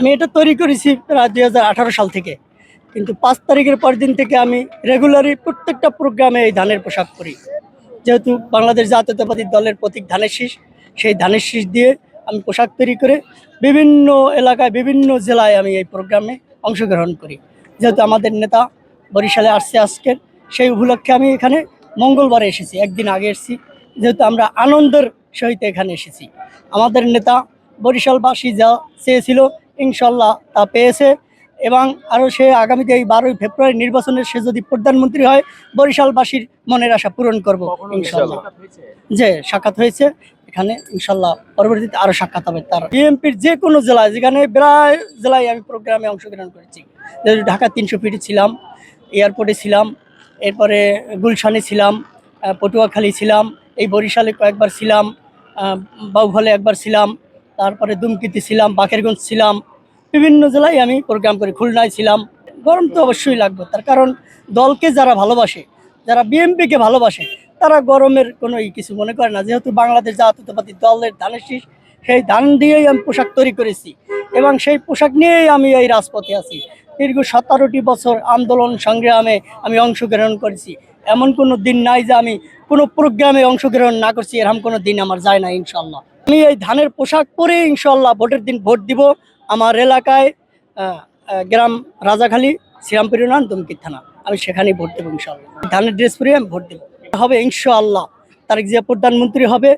আমি এটা তৈরি করেছি প্রায় 2018 সাল থেকে, কিন্তু 5 তারিখের পর দিন থেকে আমি রেগুলারই প্রত্যেকটা প্রোগ্রামে এই ধানের পোশাক পরি। যেহেতু বাংলাদেশ জাতীয়তাবাদী দলের প্রতীক ধানের শীষ, সেই ধানের শীষ দিয়ে আমি পোশাক তৈরি করে বিভিন্ন এলাকায় বিভিন্ন জেলায় আমি এই প্রোগ্রামে অংশগ্রহণ করি। যেহেতু আমাদের নেতা বরিশালে আসছে আজকের, সেই উপলক্ষে আমি এখানে মঙ্গলবারে এসেছি, একদিন আগে এসেছি। যেহেতু আমরা আনন্দের সহিত এখানে এসেছি, আমাদের নেতা বরিশালবাসী যা চেয়েছিল ইনশাল্লাহ তা পেয়েছে, এবং আরও সে আগামীতে এই 12ই ফেব্রুয়ারি নির্বাচনের সে যদি প্রধানমন্ত্রী হয় বরিশালবাসীর মনের আশা পূরণ করব ইনশাল্লাহ। যে সাক্ষাৎ হয়েছে এখানে, ইনশাল্লাহ পরবর্তীতে আরও সাক্ষাৎ হবে তার। বিএনপির যে কোনো জেলায়, যেখানে প্রায় জেলায় আমি প্রোগ্রামে অংশগ্রহণ করেছি। যেহেতু ঢাকা 300 ফিটে ছিলাম, এয়ারপোর্টে ছিলাম, এরপরে গুলশানে ছিলাম, পটুয়াখালী ছিলাম, এই বরিশালে কয়েকবার ছিলাম, বাউফলে একবার ছিলাম, তারপরে দুমকিতে ছিলাম, বাকেরগঞ্জ ছিলাম, বিভিন্ন জেলায় আমি প্রোগ্রাম করি, খুলনায় ছিলাম। গরম তো অবশ্যই লাগবে, তার কারণ দলকে যারা ভালোবাসে, যারা বিএনপিকে ভালোবাসে, তারা গরমের কোনো কিছু মনে করে না। যেহেতু বাংলাদেশ জাতীয়তাবাদী দলের ধানের শীষ, সেই ধান দিয়েই আমি পোশাক তৈরি করেছি, এবং সেই পোশাক নিয়েই আমি এই রাজপথে আছি। দীর্ঘ 17টি বছর আন্দোলন সংগ্রামে আমি অংশগ্রহণ করেছি। এমন কোনো দিন নাই যে আমি কোনো প্রোগ্রামে অংশগ্রহণ না করছি, এরকম কোনো দিন আমার যায় না ইনশাল্লাহ। আমি এই ধানের পোশাক পরে ইনশাল্লাহ ভোটের দিন ভোট দিব। আমার এলাকায় গ্রাম রাজাখালী, শ্রীরামপুর ইউনিয়ন, দুমকি থানা, আমি সেখানেই ভোট দেবো ইনশাল্লাহ। ধানের ড্রেস পরে আমি ভোট দেবো হবে ইনশাআল্লাহ। তারেক জিয়া প্রধানমন্ত্রী হবে,